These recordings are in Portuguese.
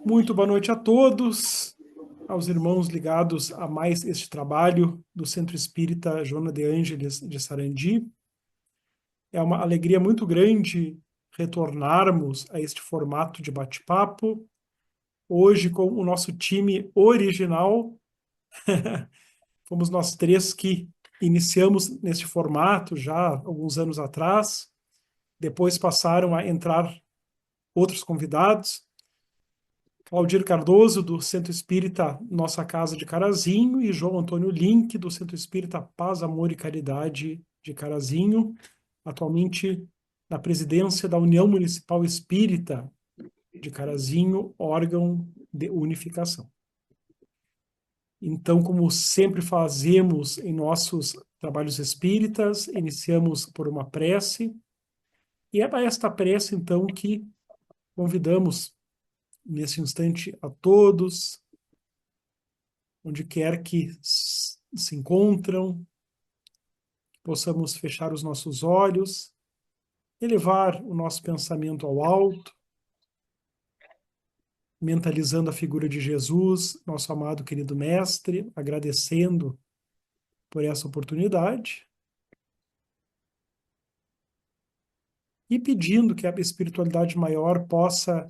Muito boa noite a todos, aos irmãos ligados a mais este trabalho do Centro Espírita Joana de Ângeles de Sarandi. É uma alegria muito grande retornarmos a este formato de bate-papo, hoje com o nosso time original. Fomos nós três que iniciamos neste formato já há alguns anos atrás, depois passaram a entrar outros convidados. Claudir Cardoso, do Centro Espírita Nossa Casa de Carazinho, e João Antônio Link, do Centro Espírita Paz, Amor e Caridade de Carazinho, atualmente na presidência da União Municipal Espírita de Carazinho, órgão de unificação. Então, como sempre fazemos em nossos trabalhos espíritas, iniciamos por uma prece, e é para esta prece, então, que convidamos nesse instante a todos, onde quer que se encontram, possamos fechar os nossos olhos, elevar o nosso pensamento ao alto, mentalizando a figura de Jesus, nosso amado querido mestre, agradecendo por essa oportunidade e pedindo que a espiritualidade maior possa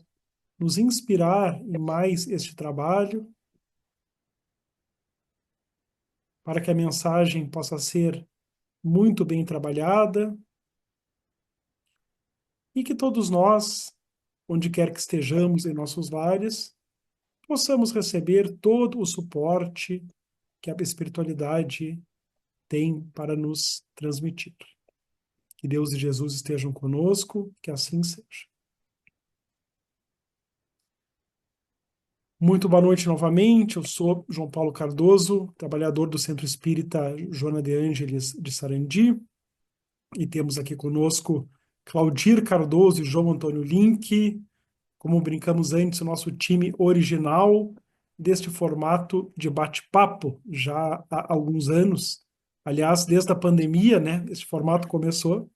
nos inspirar em mais este trabalho, para que a mensagem possa ser muito bem trabalhada e que todos nós, onde quer que estejamos em nossos lares, possamos receber todo o suporte que a espiritualidade tem para nos transmitir. Que Deus e Jesus estejam conosco, que assim seja. Muito boa noite novamente, eu sou João Paulo Cardoso, trabalhador do Centro Espírita Joana de Ângeles de Sarandi, e temos aqui conosco Claudir Cardoso e João Antônio Link, como brincamos antes, o nosso time original deste formato de bate-papo, já há alguns anos. Aliás, desde a pandemia, né, este formato começou,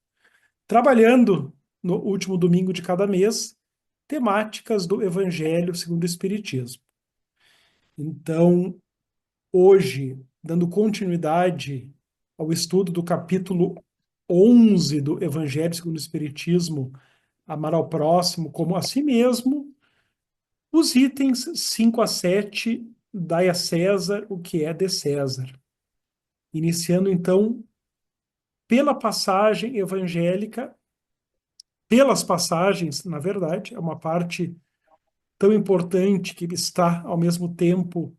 trabalhando no último domingo de cada mês, temáticas do Evangelho segundo o Espiritismo. Então, hoje, dando continuidade ao estudo do capítulo 11 do Evangelho segundo o Espiritismo, amar ao próximo como a si mesmo, os itens 5 a 7, dai a César o que é de César. Iniciando, então, pela passagem evangélica, pelas passagens, na verdade, é uma parte tão importante que está, ao mesmo tempo,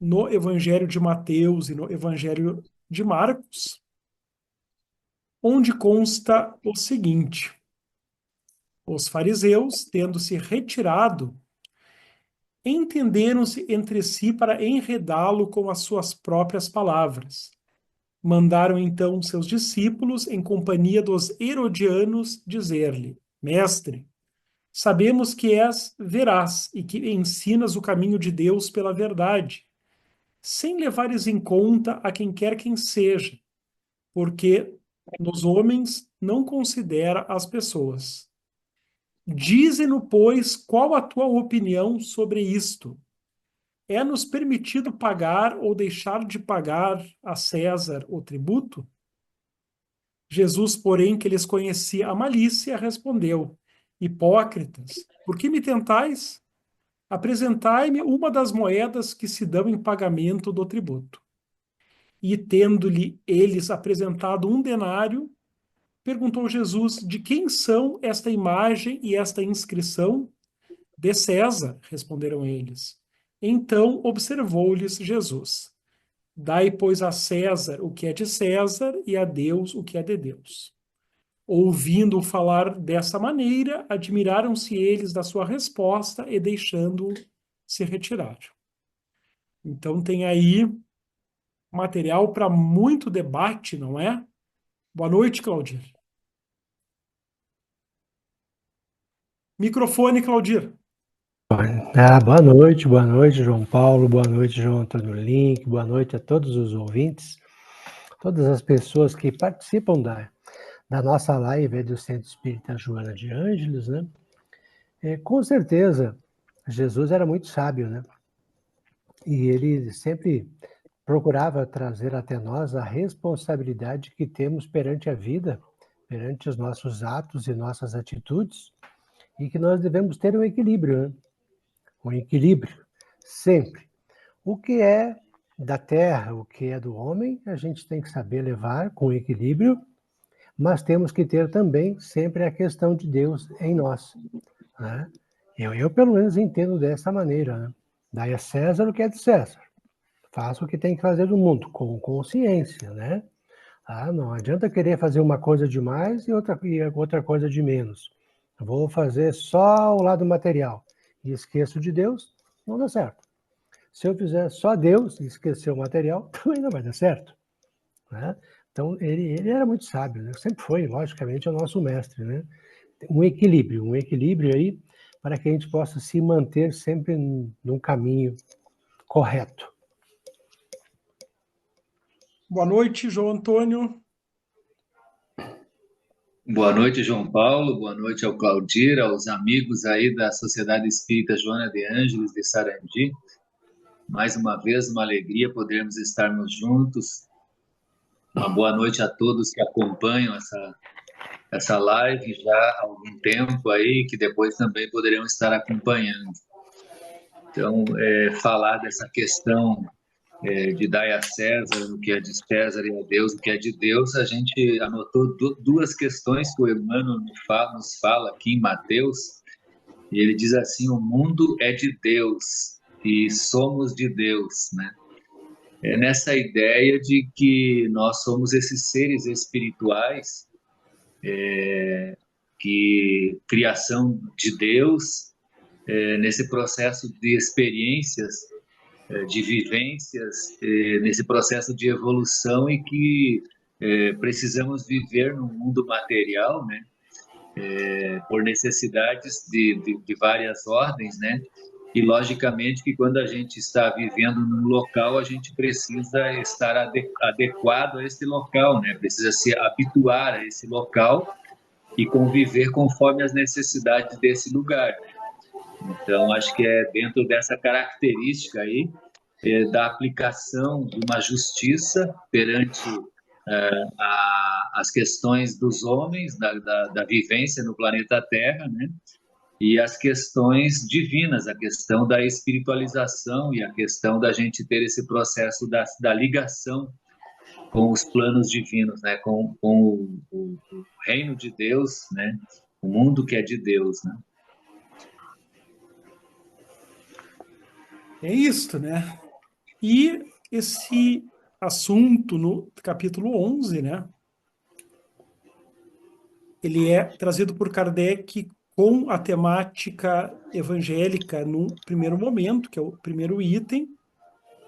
no Evangelho de Mateus e no Evangelho de Marcos, onde consta o seguinte: os fariseus, tendo se retirado, entenderam-se entre si para enredá-lo com as suas próprias palavras. Mandaram então seus discípulos, em companhia dos herodianos, dizer-lhe: Mestre, sabemos que és veraz e que ensinas o caminho de Deus pela verdade, sem levares em conta a quem quer quem seja, porque nos homens não considera as pessoas. Dize-nos, pois, qual a tua opinião sobre isto? É-nos permitido pagar ou deixar de pagar a César o tributo? Jesus, porém, que lhes conhecia a malícia, respondeu: Hipócritas, por que me tentais? Apresentai-me uma das moedas que se dão em pagamento do tributo. E, tendo-lhe eles apresentado um denário, perguntou Jesus: de quem são esta imagem e esta inscrição? De César, responderam eles. Então observou-lhes Jesus: Dai, pois, a César o que é de César e a Deus o que é de Deus. Ouvindo-o falar dessa maneira, admiraram-se eles da sua resposta e deixando-o se retiraram. Então tem aí material para muito debate, não é? Boa noite, Claudir. Microfone, Claudir. Boa noite, João Paulo, boa noite, João Antônio Link, boa noite a todos os ouvintes, todas as pessoas que participam da nossa live do Centro Espírita Joana de Ângeles, né? Com certeza, Jesus era muito sábio, né? E ele sempre procurava trazer até nós a responsabilidade que temos perante a vida, perante os nossos atos e nossas atitudes, e que nós devemos ter um equilíbrio, né? Um equilíbrio, sempre. O que é da terra, o que é do homem, a gente tem que saber levar com equilíbrio, mas temos que ter também sempre a questão de Deus em nós, né? Eu pelo menos entendo dessa maneira, né? Dai a César o que é de César. Faça o que tem que fazer do mundo, com consciência, né? Ah, não adianta querer fazer uma coisa de mais e outra coisa de menos. Vou fazer só o lado material e esqueço de Deus, não dá certo. Se eu fizer só Deus e esquecer o material, também não vai dar certo, né? Então, ele era muito sábio, né? Sempre foi, logicamente, o nosso mestre, né? Um equilíbrio aí para que a gente possa se manter sempre num caminho correto. Boa noite, João Antônio. Boa noite, João Paulo. Boa noite ao Claudir, aos amigos aí da Sociedade Espírita Joana de Ângeles de Sarandi. Mais uma vez, uma alegria podermos estarmos juntos. Uma boa noite a todos que acompanham essa live já há algum tempo aí, que depois também poderão estar acompanhando. Então, falar dessa questão de dar a César o que é de César e a Deus o que é de Deus, a gente anotou duas questões que o Emmanuel nos fala aqui em Mateus, e ele diz assim: o mundo é de Deus e somos de Deus, né? É nessa ideia de que nós somos esses seres espirituais, que criação de Deus, nesse processo de experiências, de vivências, nesse processo de evolução, e que precisamos viver no mundo material, né? Por necessidades de várias ordens, né? E logicamente que quando a gente está vivendo num local, a gente precisa estar adequado a esse local, né? Precisa se habituar a esse local e conviver conforme as necessidades desse lugar. Então, acho que é dentro dessa característica aí, da aplicação de uma justiça perante as questões dos homens, da vivência no planeta Terra, né? E as questões divinas, a questão da espiritualização e a questão da gente ter esse processo da ligação com os planos divinos, né? Com o reino de Deus, né? O mundo que é de Deus, né? É isto, né? E esse assunto no capítulo 11, né? Ele é trazido por Kardec com a temática evangélica no primeiro momento, que é o primeiro item,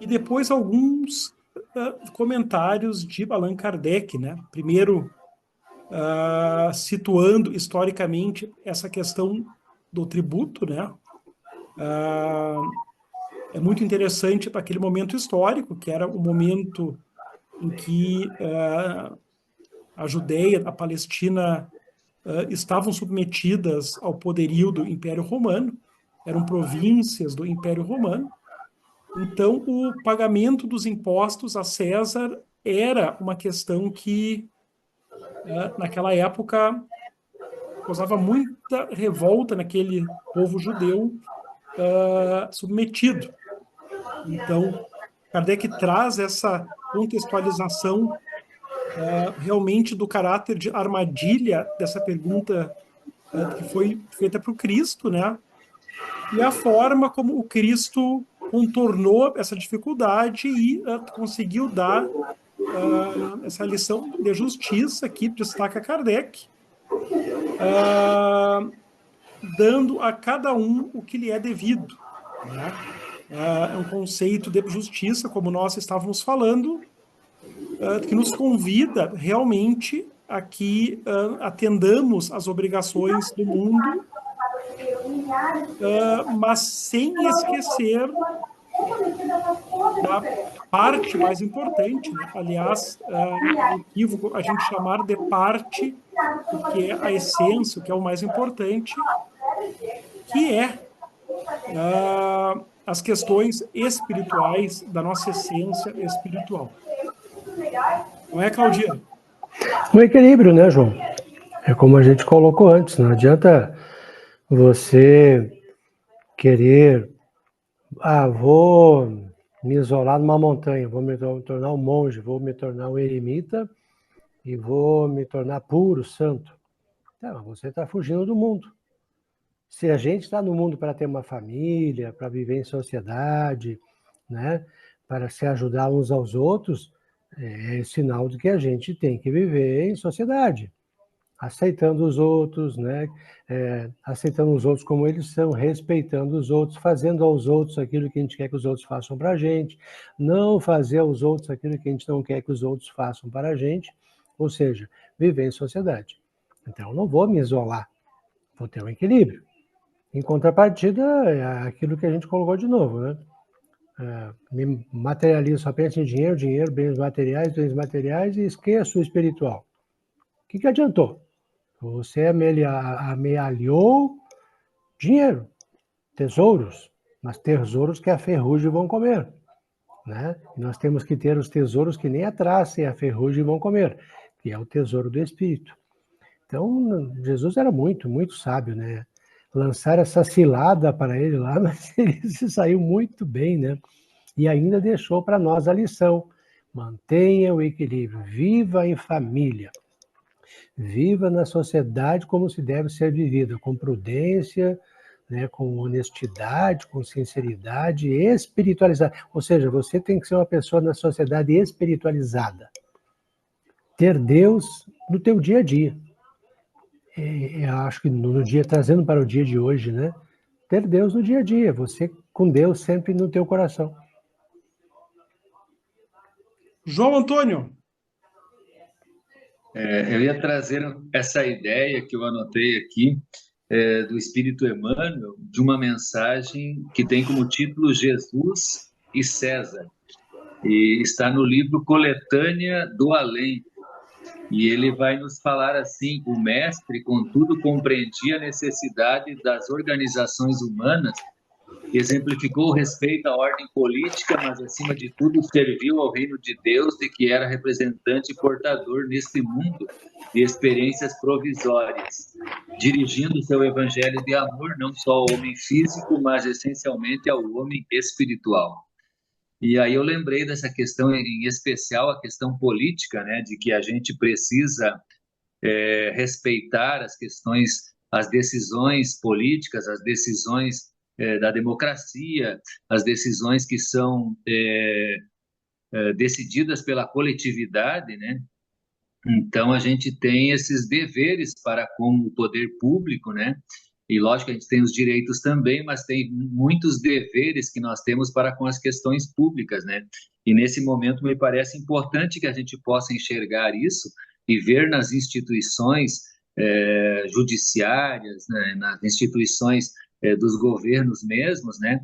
e depois alguns comentários de Allan Kardec, né? Primeiro, situando historicamente essa questão do tributo, né? É muito interessante para aquele momento histórico, que era o momento em que a Judéia, a Palestina, estavam submetidas ao poderio do Império Romano, eram províncias do Império Romano. Então, o pagamento dos impostos a César era uma questão que, naquela época, causava muita revolta naquele povo judeu submetido. Então, Kardec traz essa contextualização realmente do caráter de armadilha dessa pergunta que foi feita para o Cristo, né? E a forma como o Cristo contornou essa dificuldade e conseguiu dar essa lição de justiça que destaca Kardec, dando a cada um o que lhe é devido, né? É um conceito de justiça, como nós estávamos falando, que nos convida realmente a que atendamos às obrigações do mundo, mas sem esquecer da parte mais importante, né? Aliás, é equívoco a gente chamar de parte o que é a essência, o que é o mais importante, que é as questões espirituais da nossa essência espiritual. Não é, Claudira? O equilíbrio, né, João? É como a gente colocou antes, não adianta você querer, vou me isolar numa montanha, vou me tornar um monge, vou me tornar um eremita e vou me tornar puro, santo. Então, você está fugindo do mundo. Se a gente está no mundo para ter uma família, para viver em sociedade, né, para se ajudar uns aos outros, é sinal de que a gente tem que viver em sociedade, aceitando os outros, né, aceitando os outros como eles são, respeitando os outros, fazendo aos outros aquilo que a gente quer que os outros façam para a gente, não fazer aos outros aquilo que a gente não quer que os outros façam para a gente, ou seja, viver em sociedade. Então, eu não vou me isolar, vou ter um equilíbrio. Em contrapartida, é aquilo que a gente colocou de novo, né? Me materializo, só penso em dinheiro, dinheiro, bens materiais e esqueço o espiritual. O que adiantou? Você amealhou dinheiro, tesouros, mas tesouros que a ferrugem vão comer, né? Nós temos que ter os tesouros que nem a traça e a ferrugem vão comer, que é o tesouro do espírito. Então, Jesus era muito, muito sábio, né? Lançaram essa cilada para ele lá, mas ele se saiu muito bem, né? E ainda deixou para nós a lição. Mantenha o equilíbrio, viva em família, viva na sociedade como se deve ser vivida, com prudência, né, com honestidade, com sinceridade, espiritualizada. Ou seja, você tem que ser uma pessoa na sociedade espiritualizada. Ter Deus no teu dia a dia. Eu acho que no dia, trazendo para o dia de hoje, né? Ter Deus no dia a dia, você com Deus sempre no teu coração. João Antônio. Eu ia trazer essa ideia que eu anotei aqui, do Espírito Emmanuel, de uma mensagem que tem como título Jesus e César, e está no livro Coletânea do Além. E ele vai nos falar assim: o mestre, contudo, compreendia a necessidade das organizações humanas, exemplificou o respeito à ordem política, mas, acima de tudo, serviu ao reino de Deus, de que era representante e portador neste mundo de experiências provisórias, dirigindo seu evangelho de amor não só ao homem físico, mas essencialmente ao homem espiritual. E aí eu lembrei dessa questão, em especial a questão política, né, de que a gente precisa respeitar as questões, as decisões políticas, as decisões da democracia, as decisões que são decididas pela coletividade, né? Então a gente tem esses deveres para com o poder público, né? E lógico que a gente tem os direitos também, mas tem muitos deveres que nós temos para com as questões públicas, né? E nesse momento me parece importante que a gente possa enxergar isso e ver nas instituições judiciárias, né? Nas instituições dos governos mesmos, né?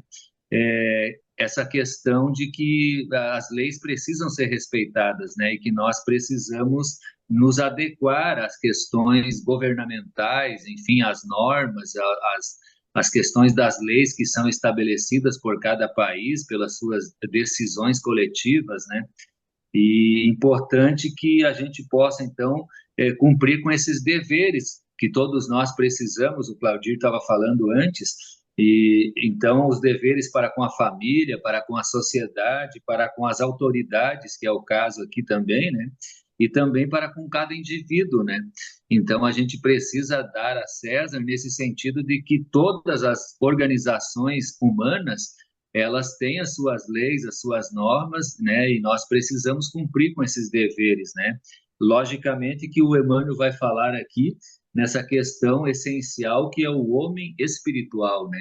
Essa questão de que as leis precisam ser respeitadas, né? E que nós precisamos nos adequar às questões governamentais, enfim, às normas, às questões das leis que são estabelecidas por cada país, pelas suas decisões coletivas, né? E importante que a gente possa, então, cumprir com esses deveres que todos nós precisamos, o Claudir estava falando antes, e então os deveres para com a família, para com a sociedade, para com as autoridades, que é o caso aqui também, né? E também para com cada indivíduo, né? Então a gente precisa dar a César nesse sentido de que todas as organizações humanas elas têm as suas leis, as suas normas, né? E nós precisamos cumprir com esses deveres, né? Logicamente que o Emmanuel vai falar aqui nessa questão essencial que é o homem espiritual, né?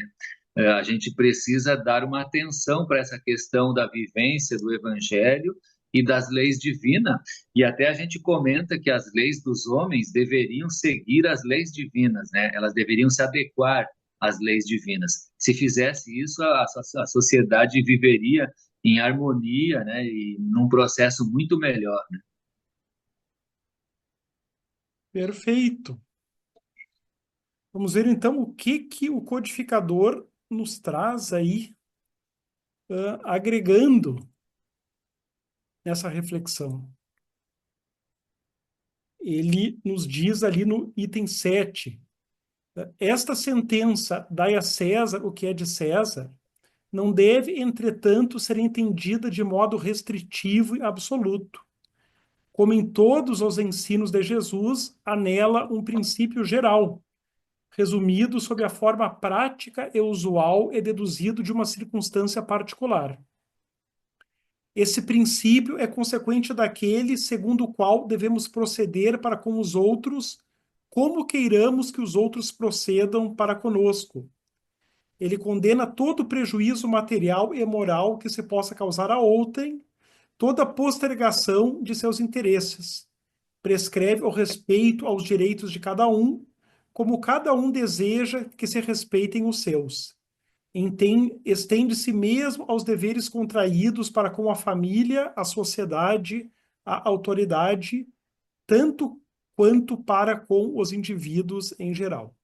A gente precisa dar uma atenção para essa questão da vivência do Evangelho e das leis divinas, e até a gente comenta que as leis dos homens deveriam seguir as leis divinas, né? Elas deveriam se adequar às leis divinas. Se fizesse isso, a sociedade viveria em harmonia, né? E num processo muito melhor, né? Perfeito. Vamos ver então o que o codificador nos traz aí, agregando nessa reflexão. Ele nos diz ali no item 7, esta sentença, dai a César o que é de César, não deve, entretanto, ser entendida de modo restritivo e absoluto. Como em todos os ensinos de Jesus, há nela um princípio geral, resumido sob a forma prática e usual e deduzido de uma circunstância particular. Esse princípio é consequente daquele segundo o qual devemos proceder para com os outros, como queiramos que os outros procedam para conosco. Ele condena todo prejuízo material e moral que se possa causar a outrem, toda postergação de seus interesses. Prescreve o respeito aos direitos de cada um, como cada um deseja que se respeitem os seus. Estende-se mesmo aos deveres contraídos para com a família, a sociedade, a autoridade, tanto quanto para com os indivíduos em geral.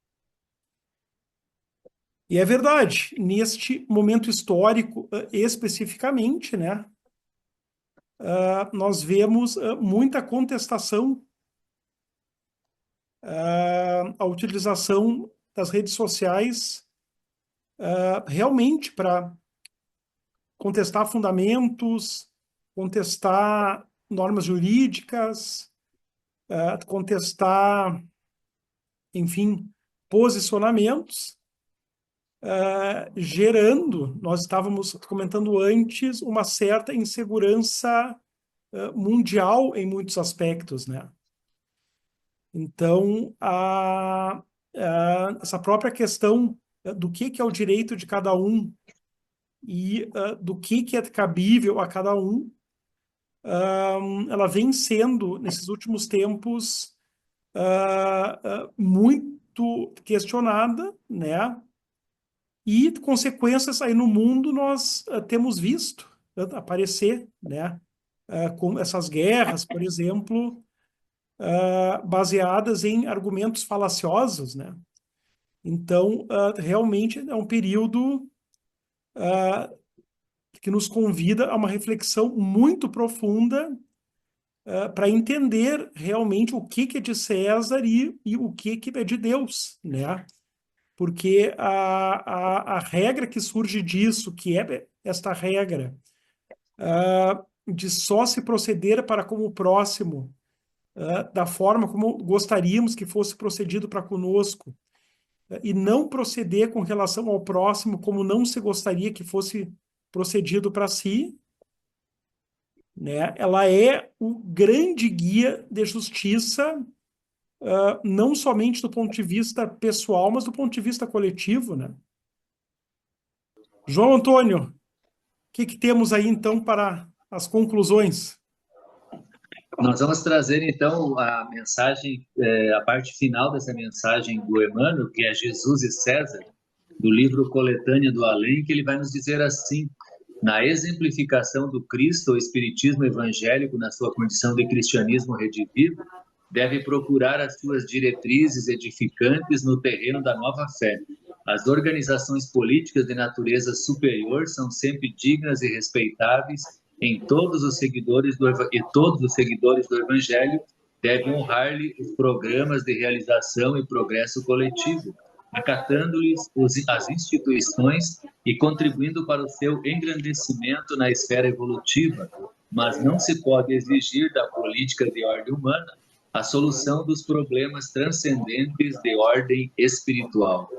E é verdade, neste momento histórico especificamente, né, nós vemos muita contestação à utilização das redes sociais realmente para contestar fundamentos, contestar normas jurídicas, contestar, enfim, posicionamentos, gerando, nós estávamos comentando antes, uma certa insegurança mundial em muitos aspectos, né? Então, essa própria questão do que é o direito de cada um e do que é cabível a cada um, ela vem sendo, nesses últimos tempos, muito questionada, né? E consequências aí no mundo nós temos visto aparecer, né? Com essas guerras, por exemplo, baseadas em argumentos falaciosos, né? Então, realmente é um período que nos convida a uma reflexão muito profunda para entender realmente o que é de César e o que é de Deus, né? Porque a regra que surge disso, que é esta regra de só se proceder para como o próximo, da forma como gostaríamos que fosse procedido para conosco, e não proceder com relação ao próximo como não se gostaria que fosse procedido para si, né? Ela é o grande guia de justiça, não somente do ponto de vista pessoal, mas do ponto de vista coletivo, né? João Antônio, o que temos aí então para as conclusões? Nós vamos trazer então a mensagem, a parte final dessa mensagem do Emmanuel, que é Jesus e César, do livro Coletânea do Além, que ele vai nos dizer assim: na exemplificação do Cristo, o Espiritismo evangélico, na sua condição de cristianismo redivivo, deve procurar as suas diretrizes edificantes no terreno da nova fé. As organizações políticas de natureza superior são sempre dignas e respeitáveis em todos os seguidores todos os seguidores do Evangelho devem honrar-lhe os programas de realização e progresso coletivo, acatando-lhes as instituições e contribuindo para o seu engrandecimento na esfera evolutiva, mas não se pode exigir da política de ordem humana a solução dos problemas transcendentes de ordem espiritual.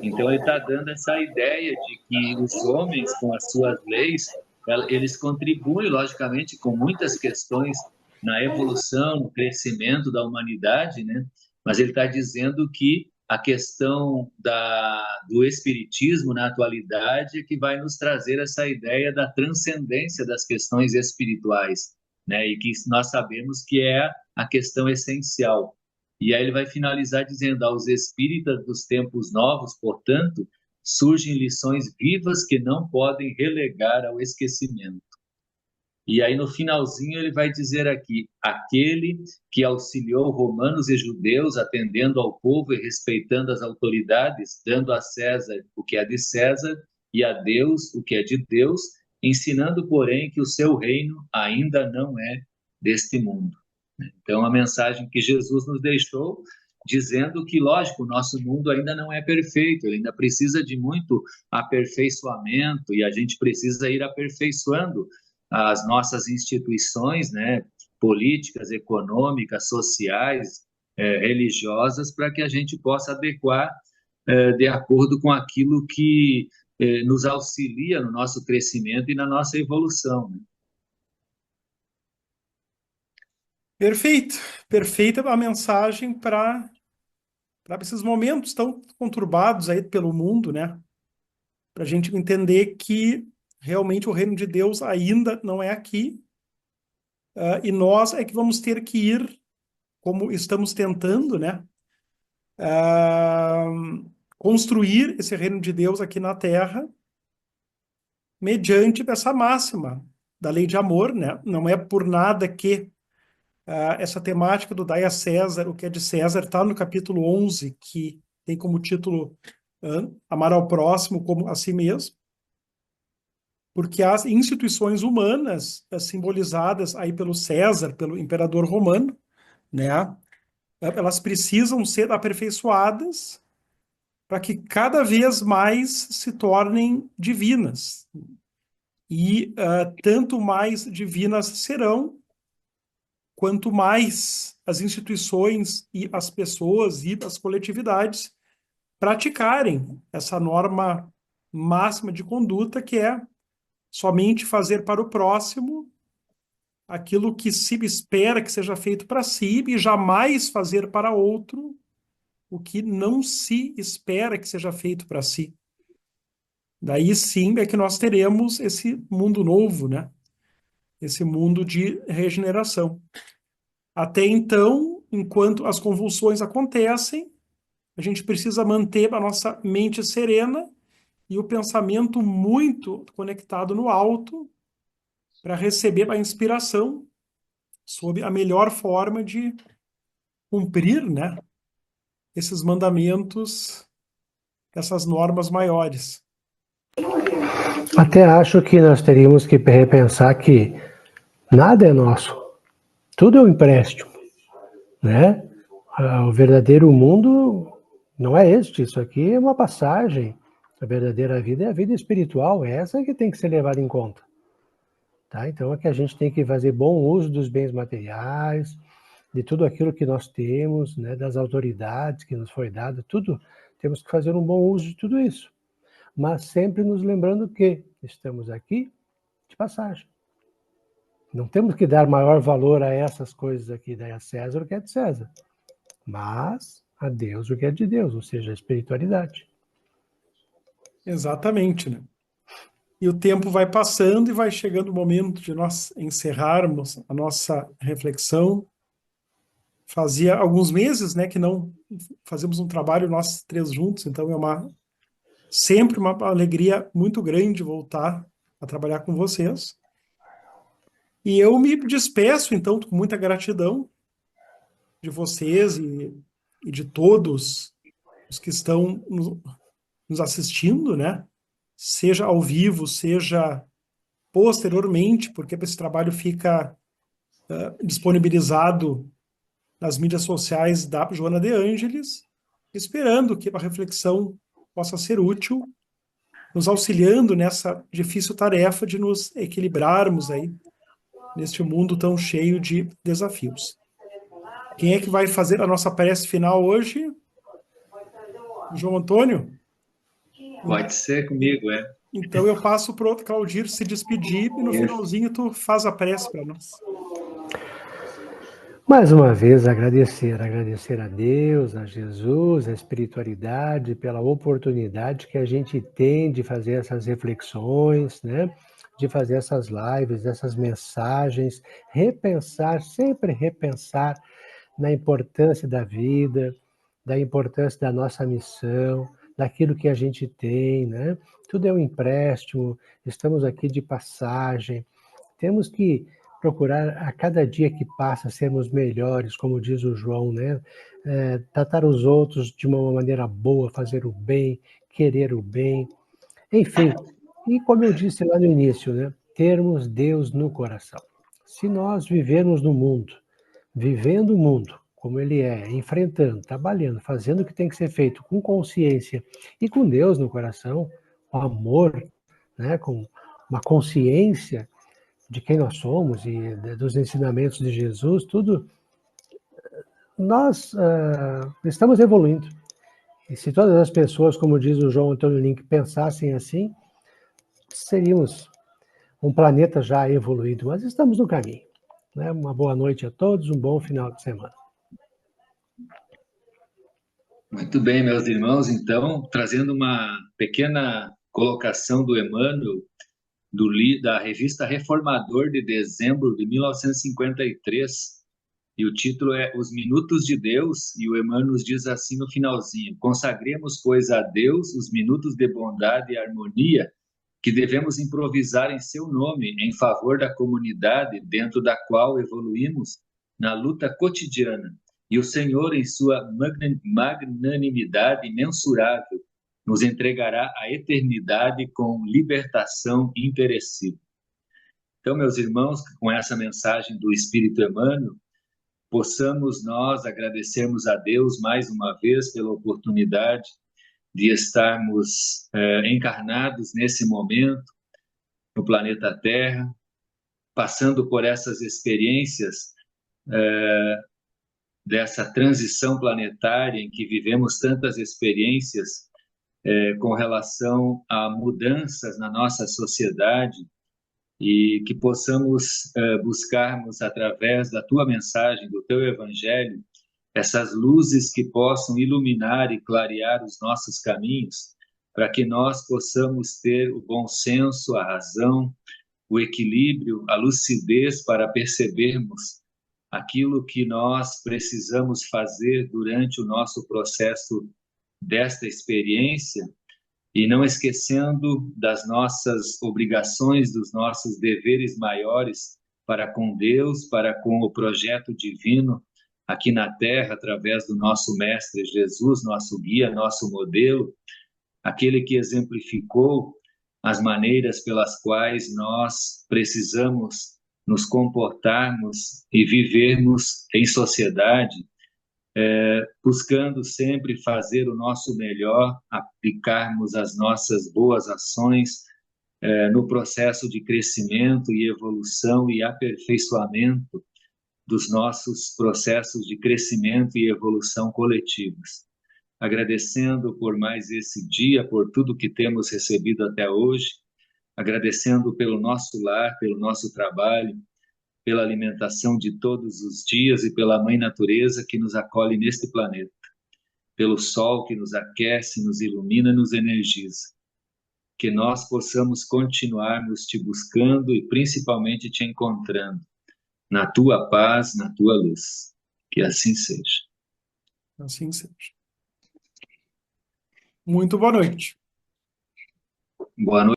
Então, ele está dando essa ideia de que os homens, com as suas leis, eles contribuem, logicamente, com muitas questões na evolução, no crescimento da humanidade, né? Mas ele está dizendo que a questão do espiritismo na atualidade é que vai nos trazer essa ideia da transcendência das questões espirituais, né? E que nós sabemos que é a questão essencial. E aí ele vai finalizar dizendo: aos espíritas dos tempos novos, portanto, surgem lições vivas que não podem relegar ao esquecimento. E aí no finalzinho ele vai dizer aqui: aquele que auxiliou romanos e judeus, atendendo ao povo e respeitando as autoridades, dando a César o que é de César e a Deus o que é de Deus, ensinando, porém, que o seu reino ainda não é deste mundo. Então, a mensagem que Jesus nos deixou, dizendo que, lógico, o nosso mundo ainda não é perfeito, ele ainda precisa de muito aperfeiçoamento e a gente precisa ir aperfeiçoando as nossas instituições, né, políticas, econômicas, sociais, religiosas, para que a gente possa adequar de acordo com aquilo que nos auxilia no nosso crescimento e na nossa evolução, né? Perfeito. Perfeita a mensagem para esses momentos tão conturbados aí pelo mundo, né? Para a gente entender que realmente o reino de Deus ainda não é aqui, e nós é que vamos ter que ir, como estamos tentando, né? Construir esse reino de Deus aqui na Terra, mediante essa máxima da lei de amor, né? Não é por nada que essa temática do dai a César, o que é de César, está no capítulo 11, que tem como título Amar ao próximo como a si mesmo, porque as instituições humanas simbolizadas aí pelo César, pelo imperador romano, né, elas precisam ser aperfeiçoadas para que cada vez mais se tornem divinas. E tanto mais divinas serão, quanto mais as instituições e as pessoas e as coletividades praticarem essa norma máxima de conduta, que é somente fazer para o próximo aquilo que se espera que seja feito para si e jamais fazer para outro o que não se espera que seja feito para si. Daí sim é que nós teremos esse mundo novo, né? Esse mundo de regeneração. Até então, enquanto as convulsões acontecem, a gente precisa manter a nossa mente serena e o pensamento muito conectado no alto para receber a inspiração sob a melhor forma de cumprir, né, esses mandamentos, essas normas maiores. Até acho que nós teríamos que repensar que nada é nosso, tudo é um empréstimo, né? O verdadeiro mundo não é este, isso aqui é uma passagem. A verdadeira vida é a vida espiritual, essa que tem que ser levada em conta. Tá? Então é que a gente tem que fazer bom uso dos bens materiais, de tudo aquilo que nós temos, né, das autoridades que nos foi dado, tudo, temos que fazer um bom uso de tudo isso. Mas sempre nos lembrando que estamos aqui de passagem. Não temos que dar maior valor a essas coisas aqui, daí a César o que é de César, mas a Deus o que é de Deus, ou seja, a espiritualidade. Exatamente, né? E o tempo vai passando e vai chegando o momento de nós encerrarmos a nossa reflexão. Fazia alguns meses, né, que não fazemos um trabalho nós três juntos, então é sempre uma alegria muito grande voltar a trabalhar com vocês. E eu me despeço, então, com muita gratidão de vocês e de todos os que estão nos assistindo, né? Seja ao vivo, seja posteriormente, porque esse trabalho fica disponibilizado nas mídias sociais da Joana de Ângeles, esperando que a reflexão possa ser útil, nos auxiliando nessa difícil tarefa de nos equilibrarmos aí neste mundo tão cheio de desafios. Quem é que vai fazer a nossa prece final hoje? João Antônio? Pode ser comigo, é. Então eu passo para o Claudir se despedir e no finalzinho tu faz a prece para nós. Mais uma vez agradecer a Deus, a Jesus, a espiritualidade pela oportunidade que a gente tem de fazer essas reflexões, né? De fazer essas lives, essas mensagens, repensar, sempre repensar na importância da vida, da importância da nossa missão, daquilo que a gente tem, né? Tudo é um empréstimo, estamos aqui de passagem, Temos que procurar a cada dia que passa sermos melhores, como diz o João, né? Tratar os outros de uma maneira boa, fazer o bem, querer o bem, enfim. E como eu disse lá no início, né? Termos Deus no coração. Se nós vivermos no mundo, vivendo o mundo como ele é, enfrentando, trabalhando, fazendo o que tem que ser feito com consciência e com Deus no coração, com amor, né? Com uma consciência de quem nós somos e dos ensinamentos de Jesus, tudo, nós estamos evoluindo. E se todas as pessoas, como diz o João Antônio Link, pensassem assim, seríamos um planeta já evoluído, mas estamos no caminho. Né? Uma boa noite a todos, um bom final de semana. Muito bem, meus irmãos, então, trazendo uma pequena colocação do Emmanuel, da revista Reformador de dezembro de 1953, e o título é Os Minutos de Deus, e o Emmanuel nos diz assim no finalzinho: consagremos, pois, a Deus os minutos de bondade e harmonia que devemos improvisar em seu nome, em favor da comunidade dentro da qual evoluímos na luta cotidiana. E o Senhor, em sua magnanimidade imensurável, nos entregará a eternidade com libertação imperecível. Então, meus irmãos, com essa mensagem do Espírito Emmanuel, possamos nós agradecermos a Deus mais uma vez pela oportunidade de estarmos encarnados nesse momento no planeta Terra, passando por essas experiências dessa transição planetária em que vivemos tantas experiências com relação a mudanças na nossa sociedade, e que possamos buscarmos através da tua mensagem, do teu evangelho, essas luzes que possam iluminar e clarear os nossos caminhos, para que nós possamos ter o bom senso, a razão, o equilíbrio, a lucidez para percebermos aquilo que nós precisamos fazer durante o nosso processo desta experiência, e não esquecendo das nossas obrigações, dos nossos deveres maiores para com Deus, para com o projeto divino aqui na Terra, através do nosso Mestre Jesus, nosso guia, nosso modelo, aquele que exemplificou as maneiras pelas quais nós precisamos nos comportarmos e vivermos em sociedade, buscando sempre fazer o nosso melhor, aplicarmos as nossas boas ações no processo de crescimento e evolução e aperfeiçoamento dos nossos processos de crescimento e evolução coletivos. Agradecendo por mais esse dia, por tudo que temos recebido até hoje, agradecendo pelo nosso lar, pelo nosso trabalho, pela alimentação de todos os dias e pela Mãe Natureza que nos acolhe neste planeta, pelo sol que nos aquece, nos ilumina e nos energiza. Que nós possamos continuarmos te buscando e principalmente te encontrando na tua paz, na tua luz. Que assim seja. Assim seja. Muito boa noite. Boa noite.